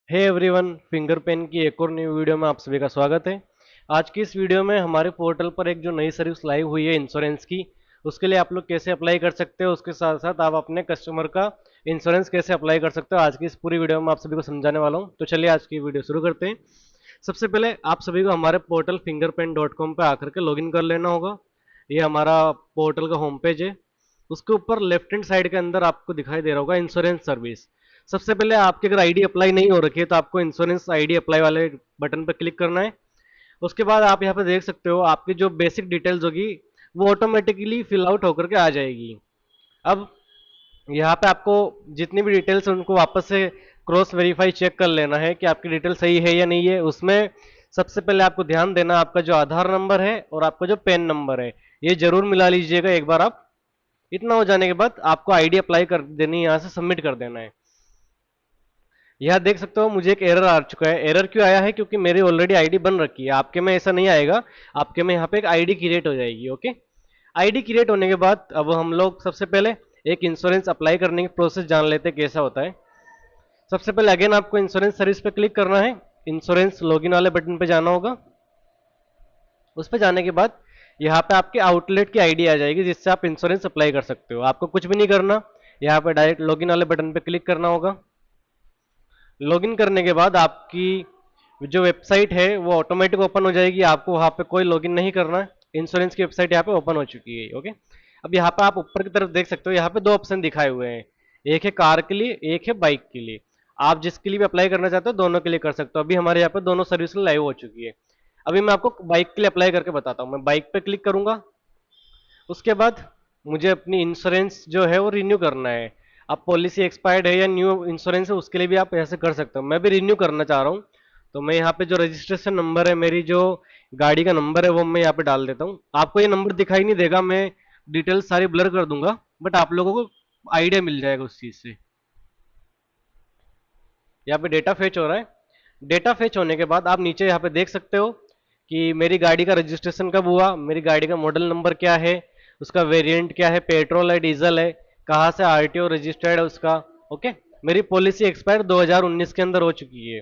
Hey everyone, finger pen की एक और नई वीडियो में आप सभी का स्वागत है। आज की इस वीडियो में हमारे पोर्टल पर एक जो नई सर्विस लाइव हुई है इंश्योरेंस की, उसके लिए आप लोग कैसे अप्लाई कर सकते हो, उसके साथ साथ आप अपने कस्टमर का इंश्योरेंस कैसे अप्लाई कर सकते हो, आज की इस पूरी वीडियो में आप सभी को समझाने वाला हूँ। तो चलिए आज की वीडियो शुरू करते हैं। सबसे पहले आप सभी को हमारे पोर्टल fingerpen.com पे आकर के लॉगिन कर लेना होगा। ये हमारा पोर्टल का होम पेज है। उसके ऊपर लेफ्ट हैंड साइड के अंदर आपको दिखाई दे रहा होगा इंश्योरेंस सर्विस। सबसे पहले आपकी अगर आईडी अप्लाई नहीं हो रखी है तो आपको इंश्योरेंस आईडी अप्लाई वाले बटन पर क्लिक करना है। उसके बाद आप यहाँ पे देख सकते हो आपकी जो बेसिक डिटेल्स होगी वो ऑटोमेटिकली फिल आउट होकर के आ जाएगी। अब यहाँ पे आपको जितनी भी डिटेल्स है उनको वापस से क्रॉस वेरीफाई चेक कर लेना है कि आपकी डिटेल सही है या नहीं है। उसमें सबसे पहले आपको ध्यान देना आपका जो आधार नंबर है और आपका जो पैन नंबर है ये जरूर मिला लीजिएगा एक बार आप। इतना हो जाने के बाद आपको आईडी अप्लाई कर देनी है, यहाँ से सबमिट कर देना है। यह देख सकते हो मुझे एक एरर आ चुका है। एरर क्यों आया है? क्योंकि मेरी ऑलरेडी आईडी बन रखी है। आपके में ऐसा नहीं आएगा, आपके में यहाँ पे एक आईडी क्रिएट हो जाएगी। ओके, आईडी क्रिएट होने के बाद अब हम लोग सबसे पहले एक इंश्योरेंस अप्लाई करने की प्रोसेस जान लेते हैं कैसा होता है। सबसे पहले अगेन आपको इंश्योरेंस सर्विस पे क्लिक करना है। इंश्योरेंस लॉगिन वाले बटन पे जाना होगा। उस पर जाने के बाद यहाँ पे आपके आउटलेट की आईडी आ जाएगी जिससे आप इंश्योरेंस अप्लाई कर सकते हो। आपको कुछ भी नहीं करना, यहाँ पे डायरेक्ट लॉगिन वाले बटन पे क्लिक करना होगा। लॉगिन करने के बाद आपकी जो वेबसाइट है वो ऑटोमेटिक ओपन हो जाएगी। आपको वहाँ पे कोई लॉगिन नहीं करना है। इंश्योरेंस की वेबसाइट यहाँ पे ओपन हो चुकी है। ओके, अब यहाँ पे आप ऊपर की तरफ देख सकते हो, यहाँ पे दो ऑप्शन दिखाए हुए हैं। एक है कार के लिए, एक है बाइक के लिए। आप जिसके लिए भी अप्लाई करना चाहते हो दोनों के लिए कर सकते हो। अभी हमारे यहाँ पे दोनों सर्विस लाइव हो चुकी है। अभी मैं आपको बाइक के लिए अप्लाई करके बताता हूँ। मैं बाइक पे क्लिक करूंगा। उसके बाद मुझे अपनी इंश्योरेंस जो है वो रिन्यू करना है। अब पॉलिसी एक्सपायर्ड है या न्यू इंश्योरेंस है उसके लिए भी आप ऐसे कर सकते हो। मैं भी रिन्यू करना चाह रहा हूँ तो मैं यहाँ पे जो रजिस्ट्रेशन नंबर है, मेरी जो गाड़ी का नंबर है वो मैं यहाँ पे डाल देता हूँ। आपको ये नंबर दिखाई नहीं देगा, मैं डिटेल्स सारी ब्लर कर दूंगा, बट आप लोगों को आइडिया मिल जाएगा उस चीज से। यहाँ पे डेटा फेच हो रहा है। डेटा फेच होने के बाद आप नीचे यहाँ पे देख सकते हो कि मेरी गाड़ी का रजिस्ट्रेशन कब हुआ, मेरी गाड़ी का मॉडल नंबर क्या है, उसका वेरिएंट क्या है, पेट्रोल है डीजल है, कहाँ से आरटीओ रजिस्टर्ड है उसका। ओके, मेरी पॉलिसी एक्सपायर 2019 के अंदर हो चुकी है।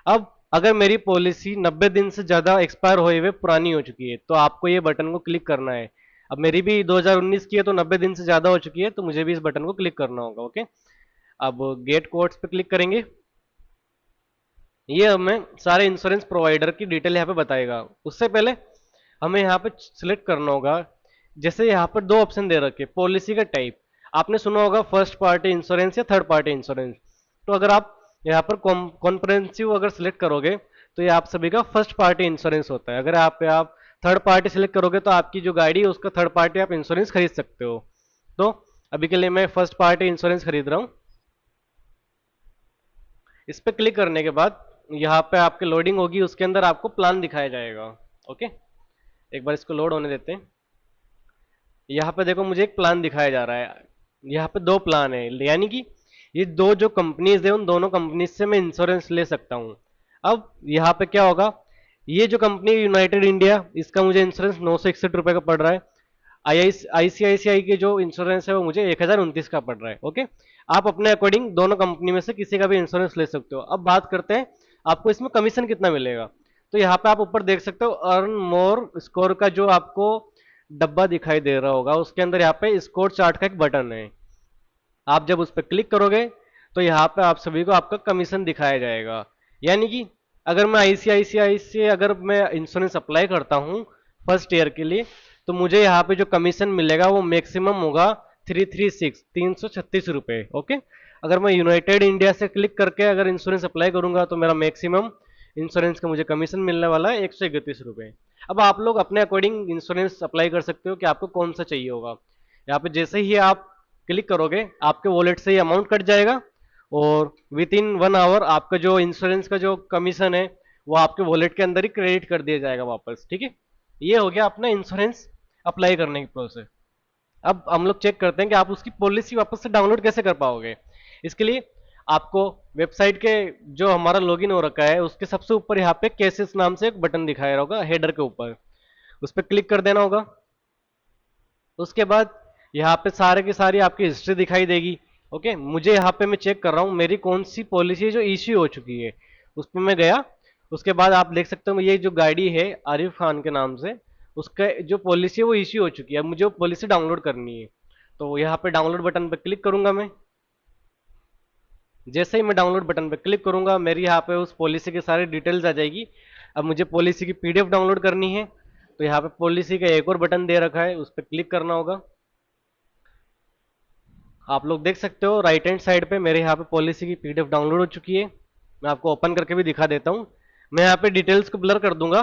अब अगर मेरी पॉलिसी 90 दिन से ज़्यादा एक्सपायर हुए हुए पुरानी हो चुकी है तो आपको ये बटन को क्लिक करना है। अब मेरी भी 2019 की है तो 90 दिन से ज़्यादा हो चुकी है तो मुझे भी इस बटन को क्लिक करना होगा। ओके, अब गेट कोड्स पे क्लिक करेंगे। ये हमें सारे इंश्योरेंस प्रोवाइडर की डिटेल यहाँ पे बताएगा। उससे पहले हमें यहाँ पे सिलेक्ट करना होगा। जैसे यहाँ पर दो ऑप्शन दे रखे, पॉलिसी का टाइप आपने सुना होगा, फर्स्ट पार्टी इंश्योरेंस या थर्ड पार्टी इंश्योरेंस। तो अगर आप यहाँ पर कॉम्प्रहेंसिव अगर सिलेक्ट करोगे तो ये आप सभी का फर्स्ट पार्टी इंश्योरेंस होता है। अगर आप थर्ड पार्टी सिलेक्ट करोगे तो आपकी जो गाड़ी है उसका थर्ड पार्टी आप इंश्योरेंस खरीद सकते हो। तो अभी के लिए मैं फर्स्ट पार्टी इंश्योरेंस खरीद रहा हूँ। इस पर क्लिक करने के बाद यहाँ पे आपके लोडिंग होगी, उसके अंदर आपको प्लान दिखाया जाएगा। ओके, एक बार इसको लोड होने देते हैं। यहाँ पे देखो मुझे एक प्लान दिखाया जा रहा है। यहाँ पे दो प्लान है, यानी कि ये दो जो कंपनीज है उन दोनों कंपनीज से मैं इंश्योरेंस ले सकता हूँ। अब यहाँ पे क्या होगा, ये जो कंपनी यूनाइटेड इंडिया, इसका मुझे इंश्योरेंस 961 रुपये का पड़ रहा है। आईसीआईसीआई के जो इंश्योरेंस है वो मुझे 1029 का पड़ रहा है। ओके, आप अपने अकॉर्डिंग दोनों कंपनी में से किसी का भी इंश्योरेंस ले सकते हो। अब बात करते हैं आपको इसमें कमीशन कितना मिलेगा। तो यहाँ पे आप ऊपर देख सकते हो अर्न मोर स्कोर का जो आपको डब्बा दिखाई दे रहा होगा, उसके अंदर यहाँ पे स्कोर चार्ट का एक बटन है। आप जब उस पर क्लिक करोगे तो यहाँ पे आप सभी को आपका कमीशन दिखाया जाएगा। यानी कि अगर मैं आईसीआईसीआई से अगर मैं इंश्योरेंस अप्लाई करता हूँ फर्स्ट ईयर के लिए तो मुझे यहाँ पे जो कमीशन मिलेगा वो मैक्सिमम होगा 336 ओके, अगर मैं यूनाइटेड इंडिया से क्लिक करके अगर इंश्योरेंस अप्लाई करूंगा तो मेरा मैक्सिमम इंश्योरेंस का मुझे कमीशन मिलने वाला है 131 रुपये। अब आप लोग अपने अकॉर्डिंग इंश्योरेंस अप्लाई कर सकते हो कि आपको कौन सा चाहिए होगा। यहाँ पे जैसे ही आप क्लिक करोगे आपके वॉलेट से ये अमाउंट कट जाएगा और विद इन 1 आवर आपका जो इंश्योरेंस का जो कमीशन है वो आपके वॉलेट के अंदर ही क्रेडिट कर दिया जाएगा वापस। ठीक है, ये हो गया अपना इंश्योरेंस अप्लाई करने की प्रोसेस। अब हम लोग चेक करते हैं कि आप उसकी पॉलिसी वापस से डाउनलोड कैसे कर पाओगे। इसके लिए आपको वेबसाइट के जो हमारा लॉगिन हो रखा है उसके सबसे ऊपर यहाँ पे केसेस नाम से एक बटन दिखाया होगा हेडर के ऊपर, उस पर क्लिक कर देना होगा। उसके बाद यहाँ पे सारे की सारी आपकी हिस्ट्री दिखाई देगी। ओके, मुझे यहाँ पे मैं चेक कर रहा हूँ मेरी कौन सी पॉलिसी है जो इश्यू हो चुकी है, उस पर मैं गया। उसके बाद आप देख सकते हो ये जो गाड़ी है आरिफ खान के नाम से, उसका जो पॉलिसी है वो इश्यू हो चुकी है। अब मुझे वो पॉलिसी डाउनलोड करनी है, तो यहाँ पे डाउनलोड बटन पे क्लिक करूंगा मैं। जैसे ही मैं डाउनलोड बटन पे क्लिक करूंगा मेरी यहाँ पे उस पॉलिसी की सारी डिटेल्स आ जाएगी। अब मुझे पॉलिसी की पीडीएफ डाउनलोड करनी है, तो यहाँ पे पॉलिसी का एक और बटन दे रखा है, उस पर क्लिक करना होगा। आप लोग देख सकते हो राइट हैंड साइड पे मेरे यहाँ पे पॉलिसी की पीडीएफ डाउनलोड हो चुकी है। मैं आपको ओपन करके भी दिखा देता हूँ। मैं यहाँ पे डिटेल्स को ब्लर कर दूंगा,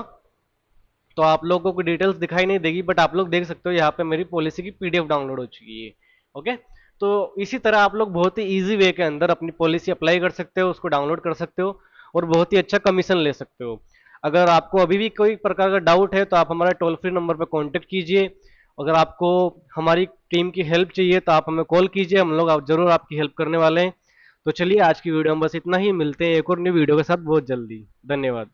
तो आप लोगों को डिटेल्स दिखाई नहीं देगी, बट आप लोग देख सकते हो यहाँ पे मेरी पॉलिसी की पीडीएफ डाउनलोड हो चुकी है। ओके, तो इसी तरह आप लोग बहुत ही इजी वे के अंदर अपनी पॉलिसी अप्लाई कर सकते हो, उसको डाउनलोड कर सकते हो और बहुत ही अच्छा कमीशन ले सकते हो। अगर आपको अभी भी कोई प्रकार का डाउट है तो आप हमारे टोल फ्री नंबर पर कॉन्टेक्ट कीजिए। अगर आपको हमारी टीम की हेल्प चाहिए तो आप हमें कॉल कीजिए, हम लोग जरूर आपकी हेल्प करने वाले हैं। तो चलिए आज की वीडियो में बस इतना ही, मिलते हैं एक और न्यू वीडियो के साथ बहुत जल्दी। धन्यवाद।